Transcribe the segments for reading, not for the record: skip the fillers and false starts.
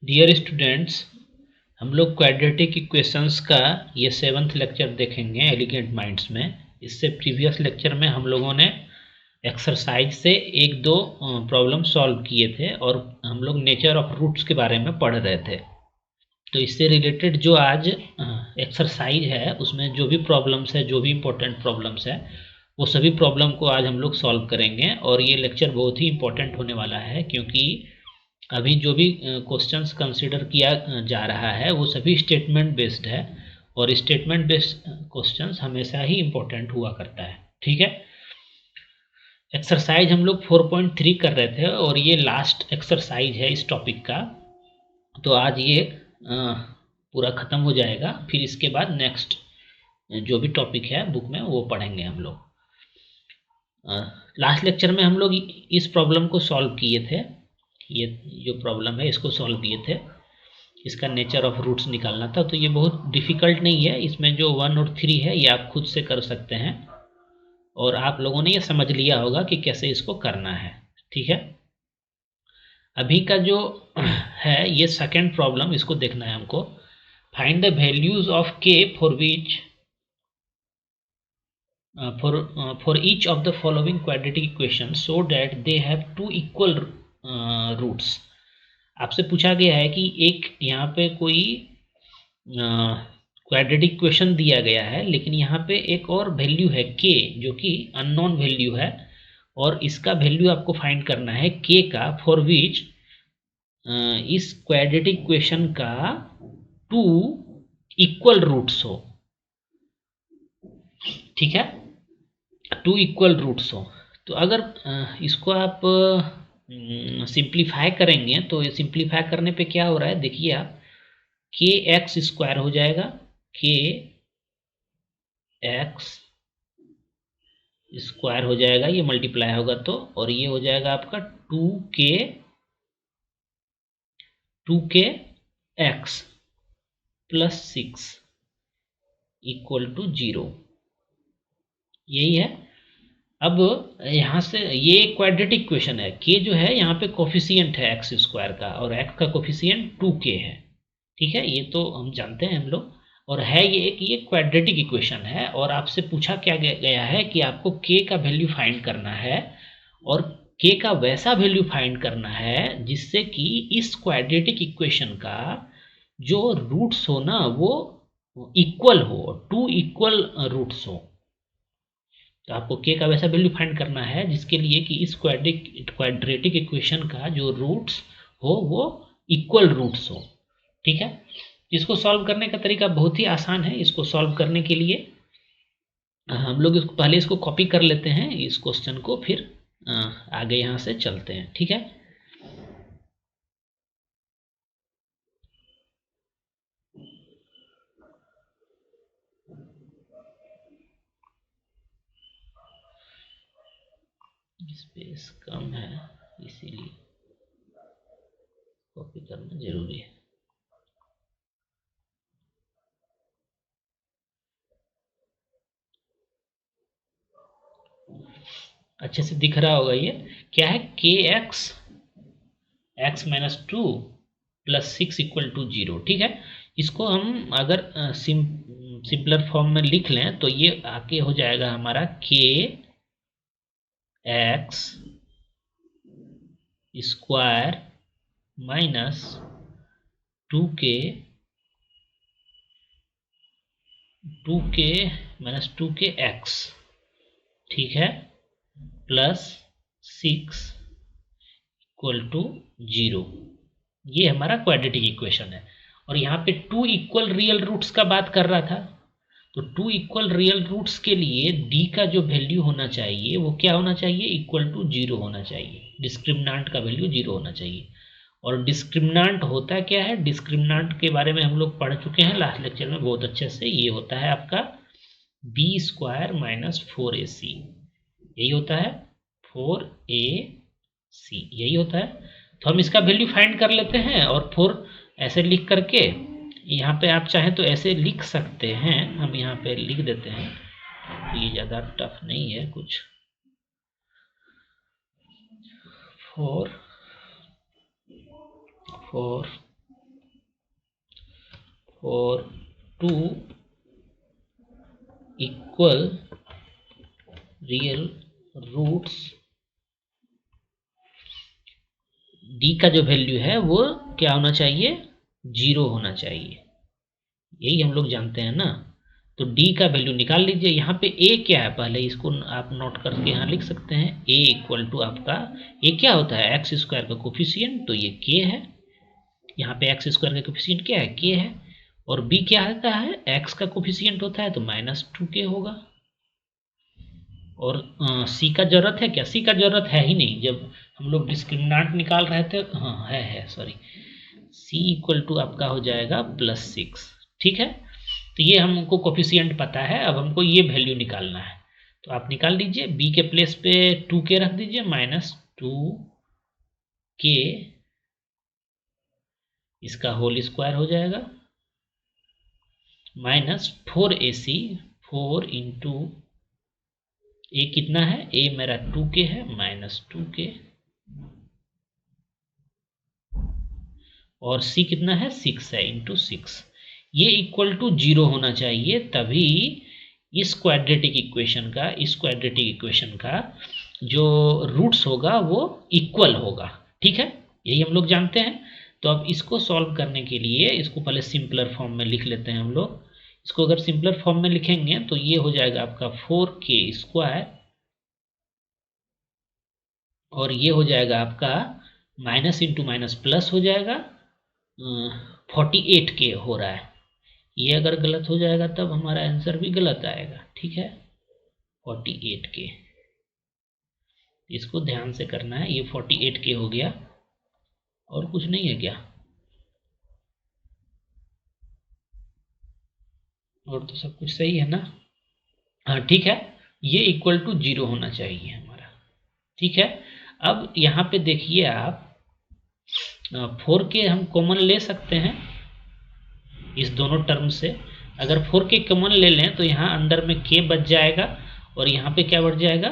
Dear students, हम लोग quadratic equations का ये 7th लेक्चर देखेंगे एलिगेंट माइंड्स में। इससे प्रीवियस लेक्चर में हम लोगों ने एक्सरसाइज से एक दो प्रॉब्लम सॉल्व किए थे और हम लोग नेचर ऑफ रूट्स के बारे में पढ़ रहे थे। तो इससे रिलेटेड जो आज एक्सरसाइज है उसमें जो भी प्रॉब्लम्स है, जो भी इम्पोर्टेंट प्रॉब्लम्स है, वो सभी प्रॉब्लम को आज हम लोग सॉल्व करेंगे। और ये लेक्चर बहुत ही इम्पोर्टेंट होने वाला है क्योंकि अभी जो भी क्वेश्चंस कंसिडर किया जा रहा है वो सभी स्टेटमेंट बेस्ड है और स्टेटमेंट बेस्ड क्वेश्चंस हमेशा ही इम्पोर्टेंट हुआ करता है। ठीक है, एक्सरसाइज हम लोग 4.3 कर रहे थे और ये लास्ट एक्सरसाइज है इस टॉपिक का। तो आज ये पूरा ख़त्म हो जाएगा, फिर इसके बाद नेक्स्ट जो भी टॉपिक है बुक में वो पढ़ेंगे हम लोग। लास्ट लेक्चर में हम लोग इस प्रॉब्लम को सॉल्व किए थे। ये जो प्रॉब्लम है इसको सॉल्व किए थे, इसका नेचर ऑफ रूट्स निकालना था। तो ये बहुत डिफ़िकल्ट नहीं है, इसमें जो 1 और 3 है ये आप खुद से कर सकते हैं और आप लोगों ने ये समझ लिया होगा कि कैसे इसको करना है। ठीक है, अभी का जो है ये सेकेंड प्रॉब्लम, इसको देखना है हमको। फाइंड द वैल्यूज ऑफ के for which for each of the following quadratic equations so that they have two equal roots। आपसे पूछा गया है कि एक यहाँ पे कोई क्वाड्रेटिक इक्वेशन दिया गया है, लेकिन यहाँ पे एक और वैल्यू है के जो कि अननोन वैल्यू है और इसका वैल्यू आपको फाइंड करना है के का, फॉर विच इस क्वाड्रेटिक इक्वेशन का 2 इक्वल रूट्स हो। ठीक है, 2 इक्वल रूट्स हो। तो अगर इसको आप सिंप्लीफाई करेंगे तो ये सिंप्लीफाई करने पे क्या हो रहा है, देखिए आप, के एक्स स्क्वायर हो जाएगा, के एक्स स्क्वायर हो जाएगा, ये मल्टीप्लाई होगा तो, और ये हो जाएगा आपका 2k x plus 6 equal to 0। यही है। अब यहाँ से ये क्वाड्रेटिक इक्वेशन है, के जो है यहाँ पे कोफिशिएंट है एक्स स्क्वायर का और एक्स का कोफिशिएंट 2k है। ठीक है, ये तो हम जानते हैं हम लोग। और है ये एक ये क्वाड्रेटिक इक्वेशन है और आपसे पूछा क्या गया है कि आपको के का वैल्यू फाइंड करना है और के का वैसा वैल्यू फाइंड करना है जिससे कि इस क्वाड्रेटिक इक्वेशन का जो रूट्स हो ना वो इक्वल हो, 2 इक्वल रूट्स हो। तो आपको के का वैसा वैल्यू फाइंड करना है जिसके लिए कि इस क्वाड्रेटिक इक्वेशन का जो रूट्स हो वो इक्वल रूट्स हो। ठीक है, इसको सॉल्व करने का तरीका बहुत ही आसान है। इसको सॉल्व करने के लिए हम लोग इसको पहले इसको कॉपी कर लेते हैं इस क्वेश्चन को, फिर आगे यहाँ से चलते हैं। ठीक है, स्पेस कम है इसीलिए कॉपी करना जरूरी है। अच्छे से दिख रहा होगा, ये क्या है, के x minus 2 plus 6 equal to 0। ठीक है, इसको हम अगर सिंपलर फॉर्म में लिख लें तो ये आके हो जाएगा हमारा के x square minus 2k minus 2k x, ठीक है, प्लस 6 इक्वल टू 0। ये हमारा क्वाड्रेटिक इक्वेशन है और यहाँ पे 2 इक्वल रियल रूट्स का बात कर रहा था। तो 2 इक्वल रियल रूट्स के लिए d का जो वैल्यू होना चाहिए वो क्या होना चाहिए, इक्वल टू 0 होना चाहिए। डिस्क्रिमिनांट का वैल्यू 0 होना चाहिए। और डिस्क्रिमिनांट होता क्या है, डिस्क्रिमिनांट के बारे में हम लोग पढ़ चुके हैं लास्ट लेक्चर में बहुत अच्छे से। ये होता है आपका बी स्क्वायर माइनस 4ac, यही होता है 4ac, यही होता है। तो हम इसका वैल्यू फाइंड कर लेते हैं और 4 ऐसे लिख करके, यहाँ पे आप चाहें तो ऐसे लिख सकते हैं, हम यहाँ पे लिख देते हैं, तो ये ज़्यादा टफ नहीं है कुछ। 4 for 2 equal real roots, D का जो वैल्यू है वो क्या होना चाहिए, 0 होना चाहिए। यही हम लोग जानते हैं ना। तो डी का वैल्यू निकाल लीजिए। यहाँ पे ए क्या है, पहले इसको आप नोट करके यहाँ लिख सकते हैं। ए इक्वल टू आपका, ए क्या होता है, एक्स स्क्वायर का कोफिशिएंट, तो ये के है। यहाँ पे एक्स स्क्वायर का कोफिशिएंट क्या है, के है। और बी क्या होता है, एक्स का कोफिशिएंट होता है तो -2k होगा। और सी का जरूरत है क्या, सी का जरूरत है ही नहीं, जब हम लोग डिस्क्रिमिनेंट निकाल रहे थे। हाँ है सॉरी, सी इक्वल टू आपका हो जाएगा +6। ठीक है, तो ये हमको कोफिशिएंट पता है। अब हमको ये वैल्यू निकालना है, तो आप निकाल लीजिए। बी के प्लेस पे 2k रख दीजिए, -2k इसका होल स्क्वायर हो जाएगा, -4ac, 4 इंटू ए कितना है, ए मेरा 2k है, -2k, और सी कितना है, 6 है, इंटू 6। ये इक्वल टू 0 होना चाहिए, तभी इस क्वाड्रेटिक इक्वेशन का जो रूट्स होगा वो इक्वल होगा। ठीक है, यही हम लोग जानते हैं। तो अब इसको सॉल्व करने के लिए इसको पहले सिंपलर फॉर्म में लिख लेते हैं हम लोग। इसको अगर सिंपलर फॉर्म में लिखेंगे तो ये हो जाएगा आपका 4k², और ये हो जाएगा आपका माइनस इंटू माइनस प्लस हो जाएगा, 48k हो रहा है। ये अगर गलत हो जाएगा तब हमारा आंसर भी गलत आएगा। ठीक है, 48k, इसको ध्यान से करना है। ये 48k हो गया, और कुछ नहीं है क्या, और तो सब कुछ सही है ना। हाँ ठीक है, ये इक्वल टू 0 होना चाहिए हमारा। ठीक है, अब यहाँ पे देखिए आप 4k हम कॉमन ले सकते हैं इस दोनों टर्म से। अगर 4k कॉमन ले लें तो यहाँ अंदर में k बच जाएगा, और यहाँ पे क्या बच जाएगा,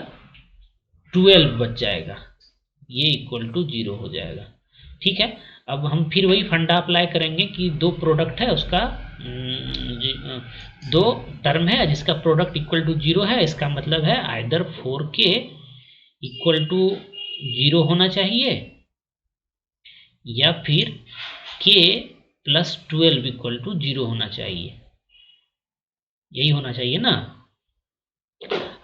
12 बच जाएगा। ये इक्वल टू 0 हो जाएगा। ठीक है, अब हम फिर वही फंडा अप्लाई करेंगे कि दो प्रोडक्ट है उसका, दो टर्म है जिसका प्रोडक्ट इक्वल टू 0 है, इसका मतलब है आइदर 4k इक्वल टू 0 होना चाहिए, या फिर k + 12 इक्वल टू 0 होना चाहिए। यही होना चाहिए ना।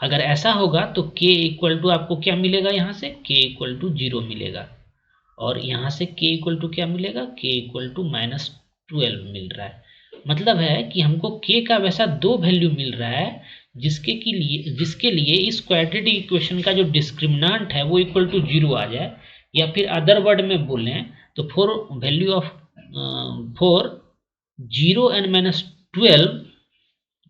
अगर ऐसा होगा तो k इक्वल टू आपको क्या मिलेगा, यहाँ से k इक्वल टू 0 मिलेगा, और यहाँ से k इक्वल टू क्या मिलेगा, k इक्वल टू -12 मिल रहा है। मतलब है कि हमको k का वैसा दो वैल्यू मिल रहा है जिसके लिए इस क्वाड्रेटिक इक्वेशन का जो डिस्क्रिमिनेंट है वो इक्वल टू 0 आ जाए, या फिर अदर वर्ड में बोलें तो फॉर वैल्यू ऑफ 0 एंड -12,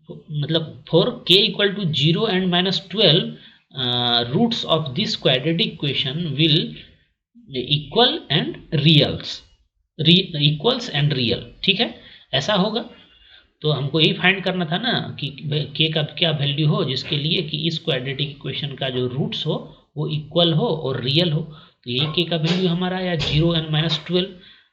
मतलब for k equal to 0 and -12 roots of this quadratic equation will equals and real. ठीक है, ऐसा होगा। तो हमको यही फाइंड करना था ना कि k का क्या वैल्यू हो जिसके लिए कि इस क्वाड्रेटिक इक्वेशन का जो रूट्स हो वो इक्वल हो और रियल हो। तो यही k का वैल्यू हमारा आया 0 एंड -12।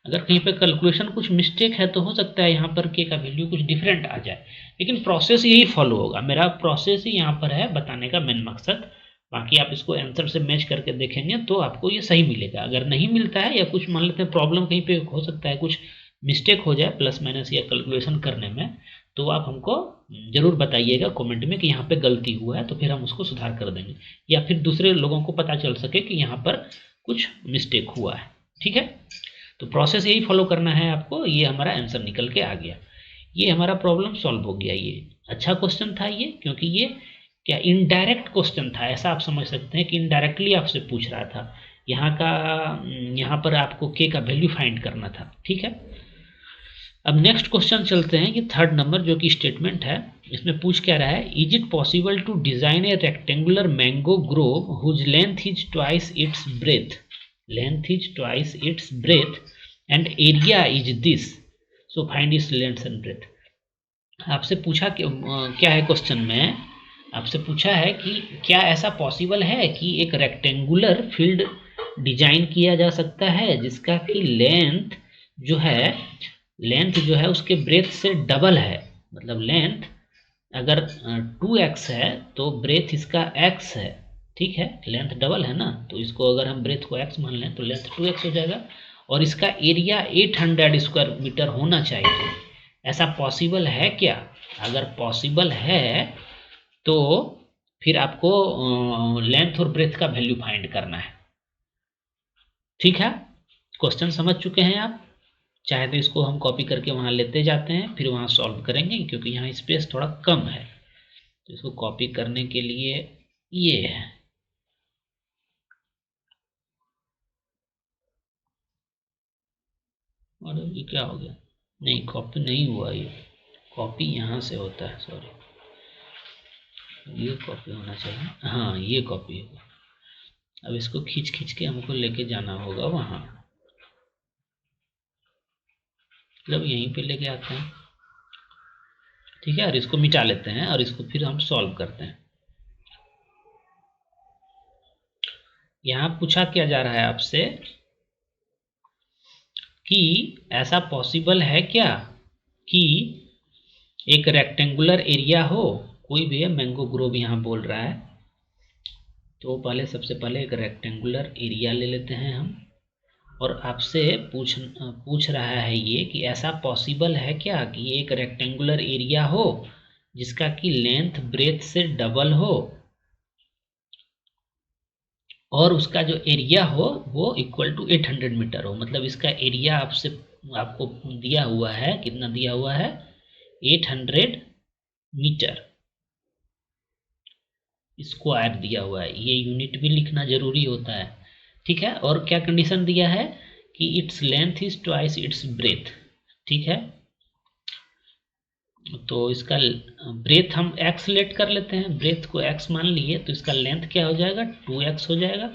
अगर कहीं पे कैलकुलेशन कुछ मिस्टेक है तो हो सकता है यहाँ पर k का वैल्यू कुछ डिफरेंट आ जाए, लेकिन प्रोसेस यही फॉलो होगा। मेरा प्रोसेस ही यहाँ पर है बताने का मेन मकसद। बाकी आप इसको आंसर से मैच करके देखेंगे तो आपको ये सही मिलेगा। अगर नहीं मिलता है या कुछ मान लेते हैं प्रॉब्लम कहीं पे हो सकता है, कुछ मिस्टेक हो जाए प्लस माइनस या कैलकुलेशन करने में, तो आप हमको ज़रूर बताइएगा कमेंट में कि यहाँ पे गलती हुआ है, तो फिर हम उसको सुधार कर देंगे, या फिर दूसरे लोगों को पता चल सके कि यहाँ पर कुछ मिस्टेक हुआ है। ठीक है, तो प्रोसेस यही फॉलो करना है आपको। ये हमारा आंसर निकल के आ गया, ये हमारा प्रॉब्लम सॉल्व हो गया। ये अच्छा क्वेश्चन था ये, क्योंकि ये क्या इनडायरेक्ट क्वेश्चन था, ऐसा आप समझ सकते हैं कि इनडायरेक्टली आपसे पूछ रहा था। यहाँ पर आपको के का वैल्यू फाइंड करना था। ठीक है, अब नेक्स्ट क्वेश्चन चलते हैं कि 3rd नंबर, जो कि स्टेटमेंट है। इसमें पूछ क्या रहा है, is it possible to design a rectangular mango grove whose length is twice its breadth and area is this, so find its length and breadth. आपसे पूछा क्या है क्वेश्चन में, आपसे पूछा है कि क्या ऐसा पॉसिबल है कि एक रेक्टेंगुलर फील्ड डिजाइन किया जा सकता है जिसका कि लेंथ जो है लेंथ जो है उसके ब्रेथ से डबल है, मतलब लेंथ अगर 2x है तो ब्रेथ इसका x है, ठीक है, लेंथ डबल है ना, तो इसको अगर हम ब्रेथ को x मान लें तो लेंथ 2x हो जाएगा, और इसका एरिया 800 स्क्वायर मीटर होना चाहिए। ऐसा पॉसिबल है क्या? अगर पॉसिबल है तो फिर आपको लेंथ और ब्रेथ का वैल्यू फाइंड करना है, ठीक है। क्वेश्चन समझ चुके हैं आप? चाहे तो इसको हम कॉपी करके वहाँ लेते जाते हैं, फिर वहाँ सॉल्व करेंगे, क्योंकि यहाँ स्पेस थोड़ा कम है, तो इसको कॉपी करने के लिए ये है। और ये क्या हो गया? नहीं, कॉपी नहीं हुआ, ये कॉपी यहाँ से होता है, सॉरी, ये कॉपी होना चाहिए, हाँ ये कॉपी होगा। अब इसको खींच खींच के हमको लेके जाना होगा वहाँ, मतलब यहीं पे लेके आते हैं, ठीक है, और इसको मिटा लेते हैं और इसको फिर हम सॉल्व करते हैं। यहाँ पूछा क्या जा रहा है आपसे कि ऐसा पॉसिबल है क्या कि एक रेक्टेंगुलर एरिया हो, कोई भी है, मैंगो ग्रोव यहाँ बोल रहा है, तो पहले सबसे पहले एक रेक्टेंगुलर एरिया ले लेते हैं हम, और आपसे पूछ रहा है ये कि ऐसा पॉसिबल है क्या कि एक रेक्टेंगुलर एरिया हो जिसका कि लेंथ ब्रेथ से डबल हो और उसका जो एरिया हो वो इक्वल टू 800 मीटर हो, मतलब इसका एरिया आपको दिया हुआ है, कितना दिया हुआ है? 800 मीटर स्क्वायर दिया हुआ है, ये यूनिट भी लिखना जरूरी होता है, ठीक है। और क्या कंडीशन दिया है कि its length is twice its breath, ठीक है, तो इसका ब्रेथ हम x लेट कर लेते हैं, ब्रेथ को x मान लिए तो इसका लेंथ क्या हो जाएगा? 2x हो जाएगा,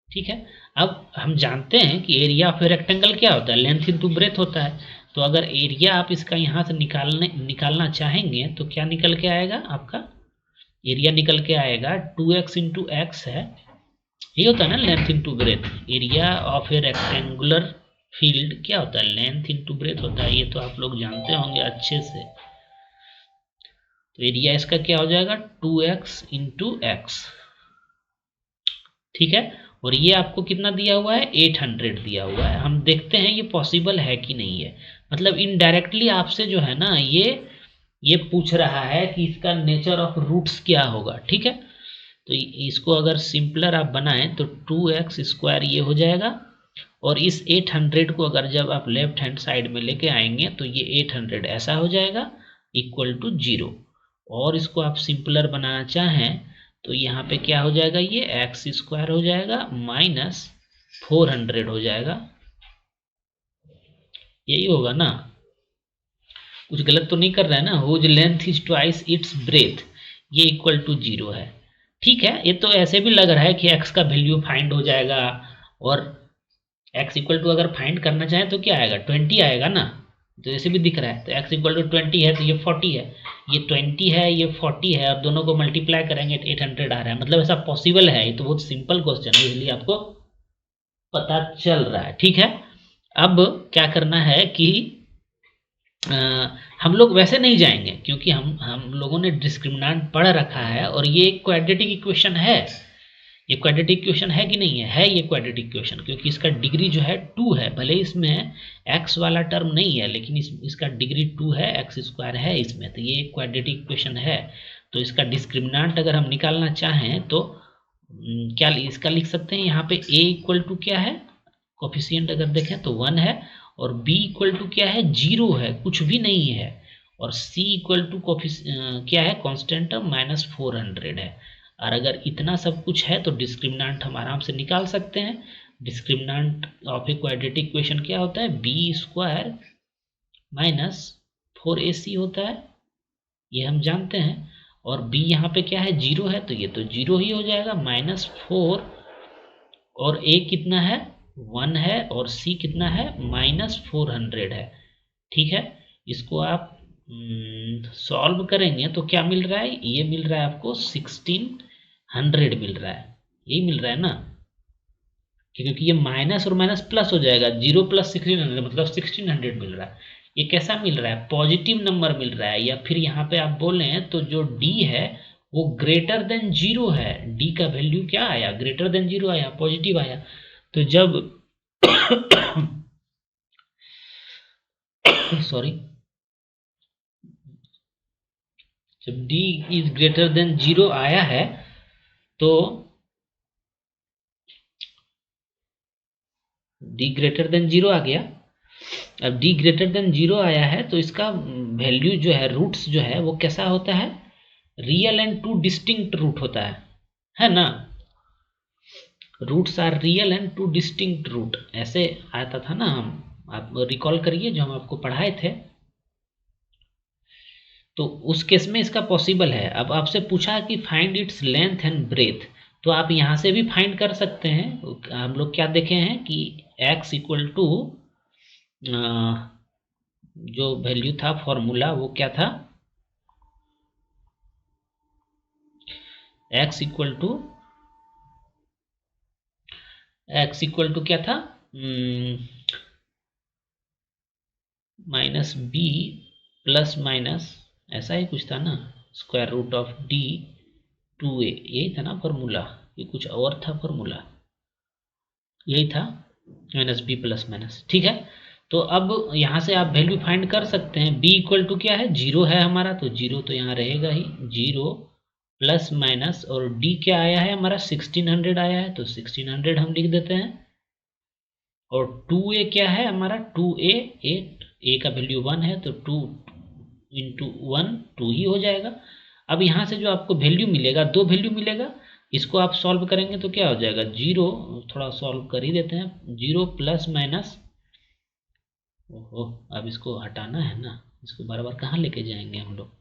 ठीक है। अब हम जानते हैं कि एरिया ऑफ ए रेक्टेंगल क्या होता है? लेंथ इंटू ब्रेथ होता है, तो अगर एरिया आप इसका यहाँ से निकालना चाहेंगे तो क्या निकल के आएगा? आपका एरिया निकल के आएगा 2x इंटू एक्स है, ये होता है ना length into breadth. Area of a rectangular field क्या होता है? लेंथ इंटू ब्रेथ होता है, ये तो आप लोग जानते होंगे अच्छे से। तो एरिया इसका क्या हो जाएगा? 2x इंटू एक्स, ठीक है। और ये आपको कितना दिया हुआ है? 800 दिया हुआ है। हम देखते हैं ये पॉसिबल है कि नहीं है, मतलब इनडायरेक्टली आपसे जो है ना ये पूछ रहा है कि इसका नेचर ऑफ रूट्स क्या होगा, ठीक है। तो इसको अगर सिंपलर आप बनाएं तो 2x स्क्वायर ये हो जाएगा, और इस 800 को अगर जब आप लेफ्ट हैंड साइड में लेके आएंगे तो ये 800 ऐसा हो जाएगा इक्वल टू 0। और इसको आप सिंपलर बनाना चाहें तो यहाँ पे क्या हो जाएगा? ये एक्स स्क्वायर हो जाएगा माइनस 400 हो जाएगा, यही होगा ना? कुछ गलत तो नहीं कर रहा है ना? Whose length is twice its breadth, ये इक्वल टू 0 है, ठीक है। ये तो ऐसे भी लग रहा है कि x का वैल्यू फाइंड हो जाएगा, और x इक्वल टू अगर फाइंड करना चाहें तो क्या आएगा? 20 आएगा ना, तो ऐसे भी दिख रहा है। तो x इक्वल टू 20 है तो ये 40 है, ये 20 है, ये 40 है, और दोनों को मल्टीप्लाई करेंगे तो 800 आ रहा है, मतलब ऐसा पॉसिबल है। ये तो बहुत सिंपल क्वेश्चन है, इसलिए आपको पता चल रहा है, ठीक है। अब क्या करना है कि हम लोग वैसे नहीं जाएंगे, क्योंकि हम लोगों ने डिस्क्रिमिनेंट पढ़ रखा है, और ये एक क्वाड्रेटिक इक्वेशन है। ये क्वाड्रेटिक इक्वेशन है कि नहीं है? है ये क्वाड्रेटिक इक्वेशन, क्योंकि इसका डिग्री जो है 2 है, भले इसमें x वाला टर्म नहीं है, लेकिन इसका डिग्री 2 है, एक्स स्क्वायर है इसमें, तो ये एक क्वाड्रेटिक इक्वेशन है। तो इसका डिस्क्रिमिनेंट अगर हम निकालना चाहें तो क्या इसका लिख सकते हैं? यहाँ पे a इक्वल टू क्या है? कोफिशिएंट अगर देखें तो 1 है, और b इक्वल टू क्या है? 0 है, कुछ भी नहीं है, और c इक्वल टू क्या है? कांस्टेंट टर्म -400 है। और अगर इतना सब कुछ है तो डिस्क्रिमिनेंट हम आराम से निकाल सकते हैं। Discriminant of a quadratic equation क्या होता है? बी स्क्वायर माइनस 4ac होता है, ये हम जानते हैं। और b यहाँ पे क्या है? 0 है, तो ये तो 0 ही हो जाएगा, -4, और a कितना है? 1 है, और c कितना है? -400 है, ठीक है। इसको आप सॉल्व करेंगे तो क्या मिल रहा है? ये मिल रहा है आपको 1600 मिल रहा है, यही मिल रहा है ना? क्योंकि ये माइनस और माइनस प्लस हो जाएगा, 0 प्लस 1600 मतलब 1600 मिल रहा है। ये कैसा मिल रहा है? पॉजिटिव नंबर मिल रहा है। या फिर यहाँ पे आप बोलें तो जो डी है वो ग्रेटर देन 0 है। डी का वैल्यू क्या आया? ग्रेटर देन 0 आया, पॉजिटिव आया। तो जब सॉरी, जब डी इज ग्रेटर देन 0 आया है तो डी ग्रेटर देन 0 आ गया। अब डी ग्रेटर देन 0 आया है तो इसका वैल्यू जो है, रूट्स जो है वो कैसा होता है? Real and two distinct root होता है ना? Roots are real and two distinct root, ऐसे आता था ना। हम आप रिकॉल करिए जो हम आपको पढ़ाए थे। तो उस केस में इसका पॉसिबल है। अब आपसे पूछा कि find its length and breadth, तो आप यहाँ से भी फाइंड कर सकते हैं। हम लोग क्या देखे हैं कि x इक्वल टू जो वैल्यू था फॉर्मूला वो क्या था? x इक्वल टू क्या था? माइनस बी प्लस माइनस, ऐसा ही कुछ था ना, square root of D 2a, यही था ना फॉर्मूला? ये कुछ और था फॉर्मूला? यही था, माइनस बी प्लस माइनस। ठीक है, तो अब यहाँ से आप वैल्यू फाइंड कर सकते हैं। b इक्वल टू क्या है? 0 है हमारा, तो 0 तो यहाँ रहेगा ही। 0 प्लस माइनस, और d क्या आया है हमारा? 1600 आया है, तो 1600 हम लिख देते हैं। और 2a क्या है हमारा? 2a, a का वैल्यू 1 है, तो 2 इंटू 1 2 ही हो जाएगा। अब यहाँ से जो आपको वैल्यू मिलेगा, दो वैल्यू मिलेगा, इसको आप सॉल्व करेंगे तो क्या हो जाएगा? 0, थोड़ा सॉल्व कर ही देते हैं। 0 प्लस माइनस, ओहो अब इसको हटाना है ना, इसको बार बार कहाँ लेके जाएंगे हम लोग।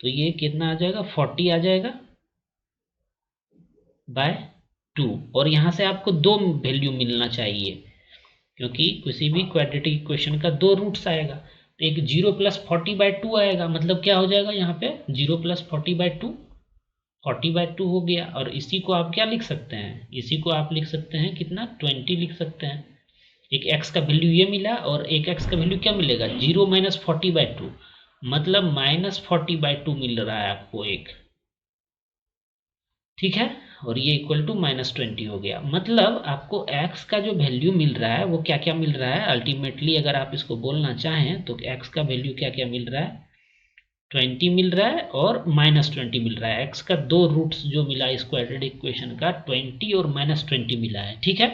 तो ये कितना आ जाएगा? 40 आ जाएगा बाय 2। और यहाँ से आपको दो वैल्यू मिलना चाहिए, क्योंकि किसी भी क्वाड्रेटिक इक्वेशन का दो रूट्स आएगा। तो एक 0 प्लस 40/2 आएगा, मतलब क्या हो जाएगा यहाँ पे? 0 प्लस 40/2, 40/2 हो गया। और इसी को आप क्या लिख सकते हैं? इसी को आप लिख सकते हैं कितना? 20 लिख सकते हैं। एक x का वैल्यू ये मिला, और एक x का वैल्यू क्या मिलेगा? 0 माइनस 40/2, मतलब -40/2 मिल रहा है आपको एक। ठीक है, और ये इक्वल टू -20 हो गया। मतलब आपको x का जो वैल्यू मिल रहा है वो क्या क्या मिल रहा है अल्टीमेटली? अगर आप इसको बोलना चाहें तो x का वैल्यू क्या क्या मिल रहा है? 20 मिल रहा है और -20 मिल रहा है। x का दो रूट्स जो मिला इस क्वाड्रेटिक इक्वेशन का, 20 और -20 मिला है। ठीक है,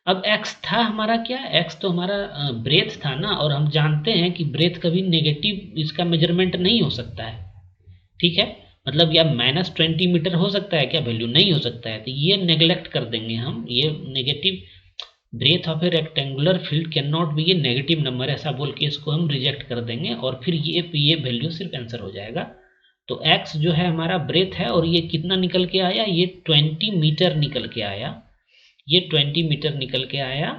अब x था हमारा क्या? x तो हमारा ब्रेथ था ना, और हम जानते हैं कि ब्रेथ कभी नेगेटिव इसका मेजरमेंट नहीं हो सकता है। ठीक है, मतलब या -20 मीटर हो सकता है क्या वैल्यू? नहीं हो सकता है, तो ये नेग्लेक्ट कर देंगे हम। ये negative, breadth of a rectangular field can not be a negative number, ऐसा बोल के इसको हम रिजेक्ट कर देंगे, और फिर ये वैल्यू सिर्फ आंसर हो जाएगा। तो x जो है हमारा ब्रेथ है, और ये कितना निकल के आया? ये 20 मीटर निकल के आया। ये 20 मीटर निकल के आया,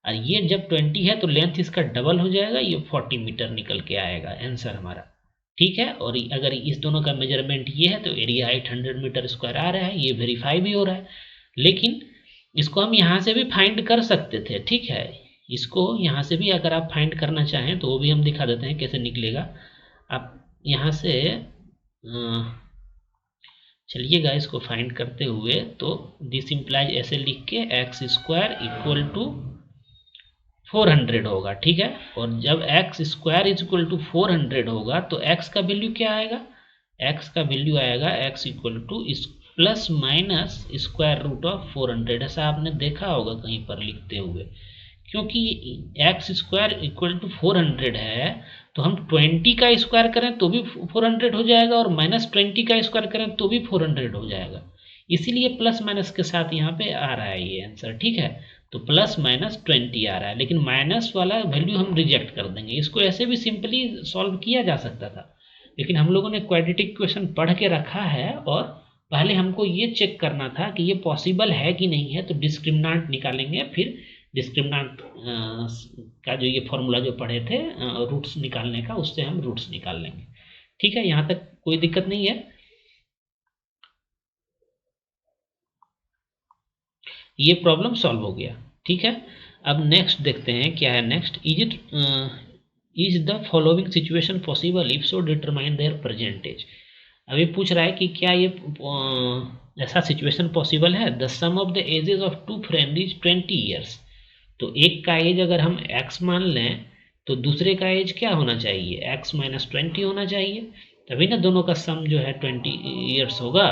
और ये जब 20 है तो लेंथ इसका डबल हो जाएगा, ये 40 मीटर निकल के आएगा आंसर हमारा। ठीक है, और अगर इस दोनों का मेजरमेंट ये है तो एरिया 800 मीटर स्क्वायर आ रहा है, ये वेरीफाई भी हो रहा है। लेकिन इसको हम यहाँ से भी फाइंड कर सकते थे। ठीक है, इसको यहाँ से भी अगर आप फाइंड करना चाहें तो वो भी हम दिखा देते हैं कैसे निकलेगा। आप यहाँ से चलिएगा इसको फाइंड करते हुए, तो दिस इम्प्लाइज ऐसे लिख के x² इक्वल टू 400 होगा। ठीक है, और जब x² इक्वल टू 400 होगा तो x का वैल्यू क्या आएगा? x का वैल्यू आएगा x equal to plus minus square root of 400। ऐसा आपने देखा होगा कहीं पर लिखते हुए, क्योंकि x² इक्वल टू 400 है, तो हम 20 का स्क्वायर करें तो भी 400 हो जाएगा, और -20 का स्क्वायर करें तो भी 400 हो जाएगा। इसीलिए प्लस माइनस के साथ यहाँ पे आ रहा है ये आंसर। ठीक है, तो +-20 आ रहा है, लेकिन माइनस वाला वैल्यू हम रिजेक्ट कर देंगे। इसको ऐसे भी सिंपली सॉल्व किया जा सकता था, लेकिन हम लोगों ने क्वाड्रेटिक इक्वेशन पढ़ के रखा है, और पहले हमको ये चेक करना था कि ये पॉसिबल है कि नहीं है। तो डिस्क्रिमिनेंट निकालेंगे, फिर डिस्क्रिमिनेंट का जो ये फॉर्मूला जो पढ़े थे रूट्स निकालने का, उससे हम रूट्स निकाल लेंगे। ठीक है, यहाँ तक कोई दिक्कत नहीं है। ये प्रॉब्लम सॉल्व हो गया। ठीक है, अब नेक्स्ट देखते हैं क्या है next. Is the following situation possible, if so determine their percentage. अभी पूछ रहा है कि क्या ये ऐसा सिचुएशन पॉसिबल है। The sum of the ages of two friend is 20 years. तो एक का एज अगर हम x मान लें तो दूसरे का एज क्या होना चाहिए, x माइनस 20 होना चाहिए, तभी ना दोनों का सम जो है 20 ईयर्स होगा।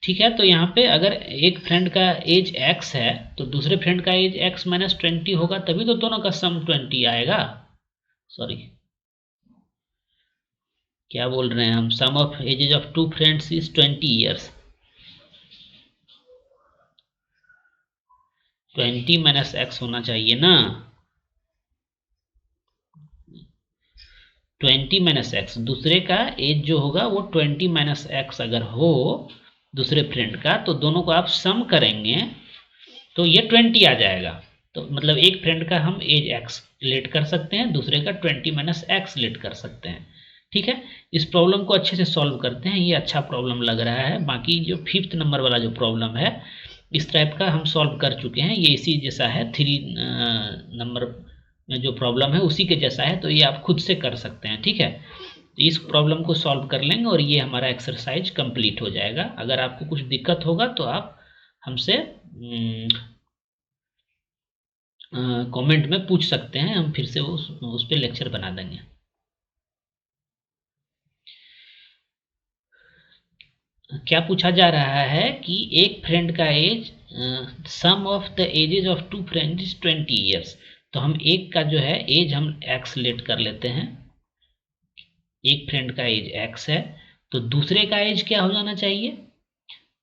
ठीक है, तो यहाँ पे अगर एक फ्रेंड का एज x है तो दूसरे फ्रेंड का एज x माइनस 20 होगा, तभी तो दोनों का सम 20 आएगा। सॉरी, क्या बोल रहे हैं हम, sum of ages of two friends is 20 years. 20 minus x होना चाहिए ना, 20 माइनस एक्स। दूसरे का एज जो होगा वो 20 माइनस एक्स अगर हो दूसरे फ्रेंड का, तो दोनों को आप सम करेंगे तो ये 20 आ जाएगा। तो मतलब एक फ्रेंड का हम एज एक्स लेट कर सकते हैं, दूसरे का 20 माइनस एक्स लेट कर सकते हैं। ठीक है, इस प्रॉब्लम को अच्छे से सॉल्व करते हैं, ये अच्छा प्रॉब्लम लग रहा है। बाकी जो 5th नंबर वाला जो प्रॉब्लम है इस टाइप का हम सॉल्व कर चुके हैं, ये इसी जैसा है। 3 नंबर में जो प्रॉब्लम है उसी के जैसा है, तो ये आप खुद से कर सकते हैं। ठीक है, तो इस प्रॉब्लम को सॉल्व कर लेंगे और ये हमारा एक्सरसाइज कंप्लीट हो जाएगा। अगर आपको कुछ दिक्कत होगा तो आप हमसे कमेंट में पूछ सकते हैं, हम फिर से उस पर लेक्चर बना देंगे। क्या पूछा जा रहा है कि एक फ्रेंड का age, sum of the ages of two friends is 20 years. तो हम एक का जो है एज हम एक्स लेट कर लेते हैं, एक फ्रेंड का एज एक्स है तो दूसरे का एज क्या हो जाना चाहिए,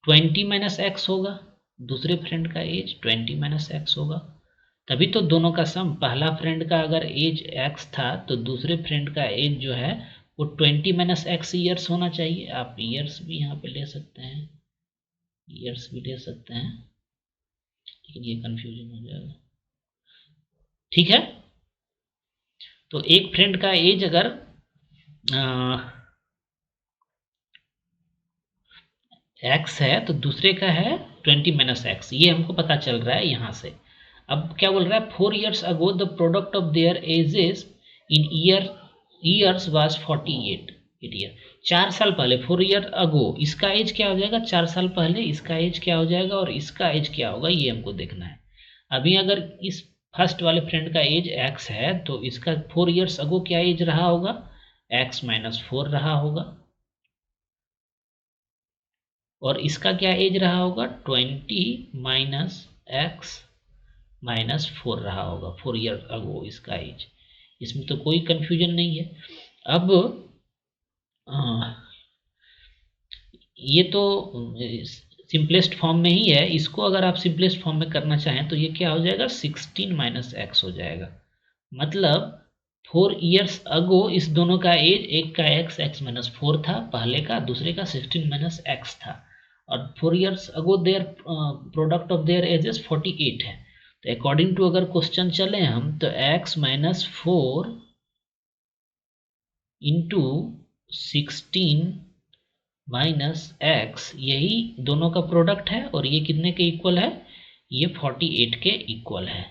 20 माइनस एक्स होगा। दूसरे फ्रेंड का एज 20 माइनस एक्स होगा, तभी तो दोनों का सम, पहला फ्रेंड का अगर एज एक्स था तो दूसरे फ्रेंड का एज जो है वो 20 माइनस एक्स ईयर्स होना चाहिए। आप ईयर्स भी यहाँ पे ले सकते हैं, ईयर्स भी ले सकते हैं, लेकिन ये कंफ्यूजन हो जाएगा। ठीक है, तो एक फ्रेंड का एज अगर एक्स है तो दूसरे का है 20 माइनस एक्स, ये हमको पता चल रहा है यहाँ से। अब क्या बोल रहा है, 4 years ago the product of their ages in years was 48 year. 4 साल पहले, 4 year ago, इसका एज क्या हो जाएगा, 4 साल पहले इसका एज क्या हो जाएगा और इसका एज क्या होगा, ये हमको देखना है। अभी अगर इस फर्स्ट वाले फ्रेंड का एज एक्स है तो इसका 4 years ago क्या एज रहा होगा, एक्स माइनस 4 रहा होगा, और इसका क्या एज रहा होगा, 20 माइनस एक्स माइनस 4 रहा होगा। 4 ईयर अगो इसका एज, इसमें तो कोई कंफ्यूजन नहीं है। अब ये तो सिंपलेस्ट फॉर्म में ही है, इसको अगर आप सिंपलेस्ट फॉर्म में करना चाहें तो ये क्या हो जाएगा, 16 माइनस एक्स हो जाएगा। मतलब 4 ईयर्स अगो इस दोनों का एज, एक का एक्स माइनस 4 था पहले का, दूसरे का 16 माइनस एक्स था, और 4 years ago their product of their edges 48 है। तो अकॉर्डिंग टू अगर क्वेश्चन चले हम तो x minus 4 into 16 minus x, यही दोनों का प्रोडक्ट है और ये कितने के इक्वल है, ये 48 के इक्वल है।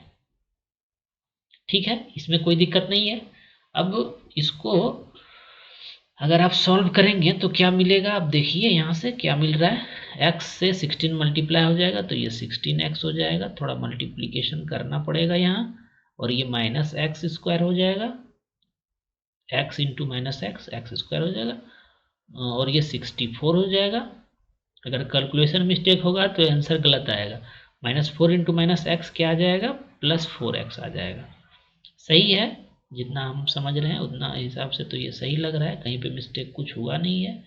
ठीक है, इसमें कोई दिक्कत नहीं है। अब इसको अगर आप सॉल्व करेंगे तो क्या मिलेगा, आप देखिए यहाँ से क्या मिल रहा है, x से 16 मल्टीप्लाई हो जाएगा तो ये 16x हो जाएगा, थोड़ा मल्टीप्लिकेशन करना पड़ेगा यहाँ, और ये माइनस एक्स स्क्वायर हो जाएगा, x into minus x, x square हो जाएगा, और ये 64 हो जाएगा। अगर कैलकुलेशन मिस्टेक होगा तो आंसर गलत आएगा। माइनस 4 इंटू माइनस एक्स क्या आ जाएगा, प्लस 4x आ जाएगा। सही है, जितना हम समझ रहे हैं उतना हिसाब से तो ये सही लग रहा है, कहीं पे मिस्टेक कुछ हुआ नहीं है,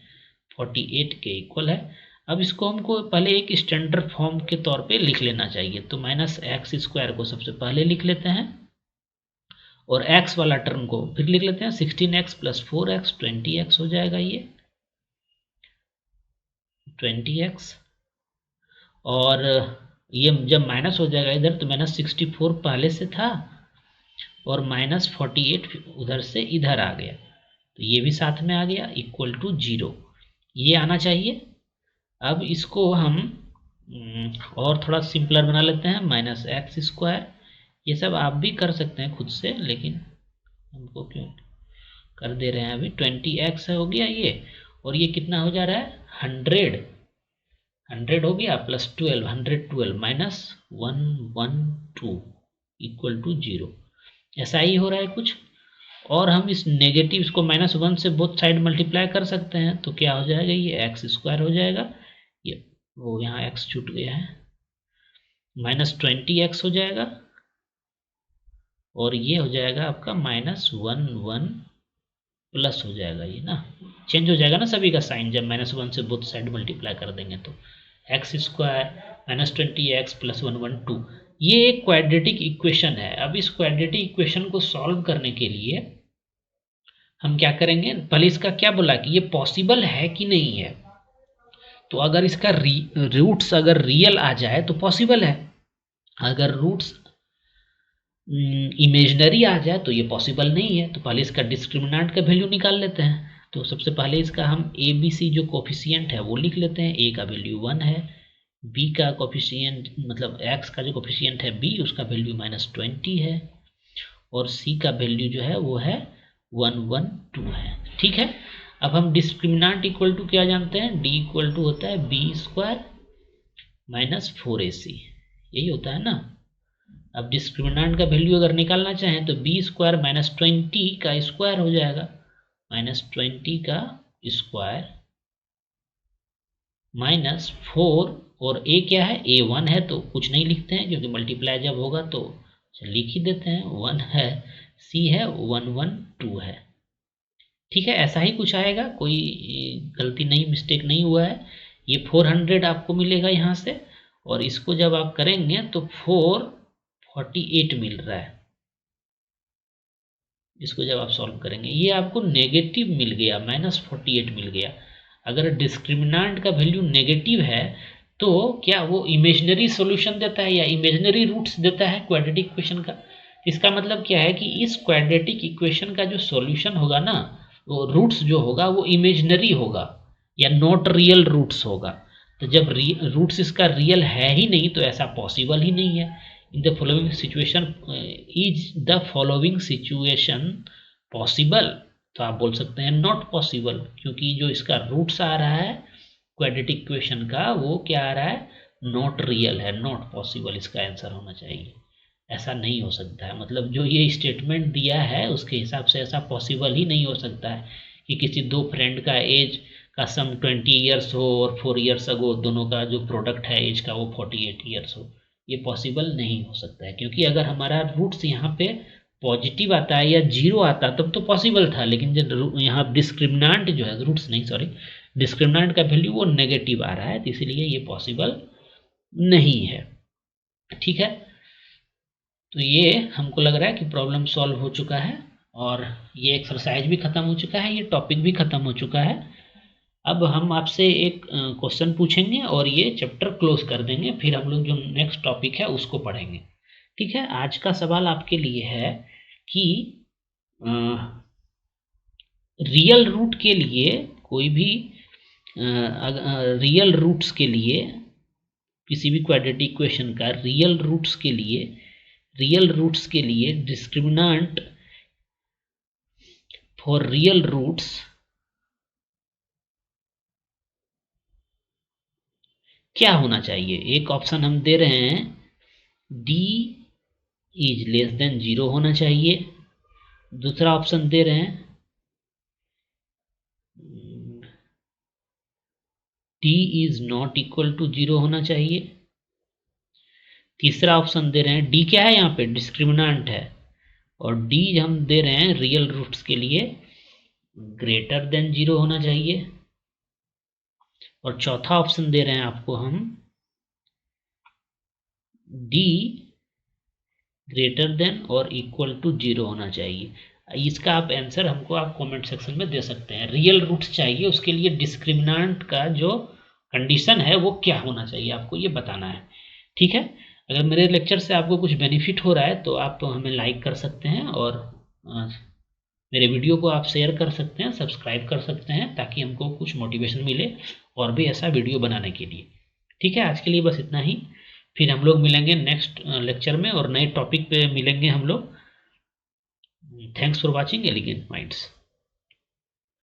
48 के इक्वल है। अब इसको हमको पहले एक स्टैंडर्ड फॉर्म के तौर पे लिख लेना चाहिए, तो माइनस एक्स स्क्वायर को सबसे पहले लिख लेते हैं और x वाला टर्म को फिर लिख लेते हैं, 16x प्लस 4x 20x हो जाएगा, ये 20x, और ये जब माइनस हो जाएगा इधर तो माइनस 64 पहले से था और माइनस 48 उधर से इधर आ गया, तो ये भी साथ में आ गया, इक्वल टू 0, ये आना चाहिए। अब इसको हम और थोड़ा सिंपलर बना लेते हैं, माइनस एक्स स्क्वायर। ये सब आप भी कर सकते हैं खुद से, लेकिन हमको क्यों कर दे रहे हैं अभी। 20x हो गया ये, और ये कितना हो जा रहा है 100 हो गया, प्लस 12 112 माइनस 112 इक्वल टू 0। ऐसा ही हो रहा है कुछ। और हम इस नेगेटिव को -1 से बोथ साइड मल्टीप्लाई कर सकते हैं, तो क्या हो जाएगा, ये एक्स स्क्वायर हो जाएगा। ये वो यहाँ एक्स छूट गया है, -20x हो जाएगा, और ये हो जाएगा आपका -11 प्लस हो जाएगा। ये ना चेंज हो जाएगा ना सभी का साइन, जब -1 से बोथ साइड मल्टीप्लाई कर देंगे तो एक्स स्क्वायर -20x प्लस 112। ये एक क्वाड्रेटिक इक्वेशन है। अब इस क्वाड्रेटिक इक्वेशन को सॉल्व करने के लिए हम क्या करेंगे, पहले इसका क्या बोला कि ये पॉसिबल है कि नहीं है। तो अगर इसका रूट्स अगर रियल आ जाए तो पॉसिबल है, अगर रूट्स इमेजनरी आ जाए तो ये पॉसिबल नहीं है। तो पहले इसका डिस्क्रिमिनेंट का वैल्यू निकाल लेते हैं। तो सबसे पहले इसका हम ए बी सी जो कोफिशिएंट है वो लिख लेते हैं। ए का वैल्यू 1 है, बी का कोफिशिएंट मतलब एक्स का जो कोफिशिएंट है बी, उसका वैल्यू -20 है, और सी का वैल्यू जो है वो है 112 है। ठीक है। अब हम डिस्क्रिमिनेंट इक्वल टू क्या जानते हैं, डी इक्वल टू होता है बी स्क्वायर -4ac, यही होता है ना। अब डिस्क्रिमिनेंट का वैल्यू अगर निकालना चाहें तो बी स्क्वायर -20 का स्क्वायर हो जाएगा, -20 का स्क्वायर -4, और ए क्या है, A1 है तो कुछ नहीं लिखते हैं क्योंकि मल्टीप्लाई जब होगा तो लिख ही देते हैं, 1 है, सी है 112 है। ठीक है, ऐसा ही कुछ आएगा, कोई गलती नहीं, मिस्टेक नहीं हुआ है। ये 400 आपको मिलेगा यहाँ से, और इसको जब आप करेंगे तो 448 मिल रहा है। इसको जब आप सॉल्व करेंगे ये आपको नेगेटिव मिल गया, -48 मिल गया। अगर डिस्क्रिमिनेंट का वैल्यू नेगेटिव है तो क्या वो इमेजिनरी सॉल्यूशन देता है या इमेजिनरी रूट्स देता है क्वाड्रेटिक इक्वेशन का। इसका मतलब क्या है कि इस क्वाड्रेटिक इक्वेशन का जो सॉल्यूशन होगा ना, वो रूट्स जो होगा वो इमेजिनरी होगा या नॉट रियल रूट्स होगा। तो जब रूट्स इसका रियल है ही नहीं तो ऐसा पॉसिबल ही नहीं है। In the following situation, is the following situation possible, तो आप बोल सकते हैं नॉट पॉसिबल, क्योंकि जो इसका रूट्स आ रहा है क्वाड्रेटिक इक्वेशन का वो क्या आ रहा है, नॉट रियल है, नॉट पॉसिबल इसका आंसर होना चाहिए। ऐसा नहीं हो सकता है, मतलब जो ये स्टेटमेंट दिया है उसके हिसाब से ऐसा पॉसिबल ही नहीं हो सकता है कि किसी दो फ्रेंड का एज का सम 20 ईयर्स हो और 4 ईयर्स अगो दोनों का जो प्रोडक्ट है एज का वो 48 ईयर्स हो। ये पॉसिबल नहीं हो सकता है, क्योंकि अगर हमारा रूट्स यहाँ पे पॉजिटिव आता है या 0 आता तब तो पॉसिबल था, लेकिन जब यहाँ डिस्क्रिमिनेंट जो है, रूट्स नहीं सॉरी, डिस्क्रिमिनेंट का वैल्यू वो नेगेटिव आ रहा है, तो इसलिए ये पॉसिबल नहीं है। ठीक है, तो ये हमको लग रहा है कि प्रॉब्लम सॉल्व हो चुका है, और ये एक्सरसाइज भी ख़त्म हो चुका है, ये टॉपिक भी ख़त्म हो चुका है। अब हम आपसे एक क्वेश्चन पूछेंगे और ये चैप्टर क्लोज कर देंगे, फिर हम लोग जो नेक्स्ट टॉपिक है उसको पढ़ेंगे। ठीक है, आज का सवाल आपके लिए है कि रियल रूट के लिए कोई भी रियल रूट्स के लिए किसी भी क्वाड्रेटिक इक्वेशन का रियल रूट्स के लिए डिस्क्रिमिनेंट फॉर रियल रूट्स क्या होना चाहिए। एक ऑप्शन हम दे रहे हैं d इज लेस देन 0 होना चाहिए, दूसरा ऑप्शन दे रहे हैं d is not equal to 0 होना चाहिए, तीसरा ऑप्शन दे रहे हैं d क्या है यहाँ पे, डिस्क्रिमिनेंट है, और d हम दे रहे हैं रियल रूट्स के लिए ग्रेटर देन 0 होना चाहिए, और चौथा ऑप्शन दे रहे हैं आपको हम d ग्रेटर देन और इक्वल टू 0 होना चाहिए। इसका आप आंसर हमको आप कमेंट सेक्शन में दे सकते हैं। रियल रूट्स चाहिए, उसके लिए डिस्क्रिमिनेंट का जो कंडीशन है वो क्या होना चाहिए, आपको ये बताना है। ठीक है, अगर मेरे लेक्चर से आपको कुछ बेनिफिट हो रहा है तो आप हमें लाइक कर सकते हैं, और मेरे वीडियो को आप शेयर कर सकते हैं, सब्सक्राइब कर सकते हैं, ताकि हमको कुछ मोटिवेशन मिले और भी ऐसा वीडियो बनाने के लिए। ठीक है, आज के लिए बस इतना ही। फिर हम लोग मिलेंगे नेक्स्ट लेक्चर में और नए टॉपिक पे मिलेंगे हम लोग। Thanks for watching elegant minds.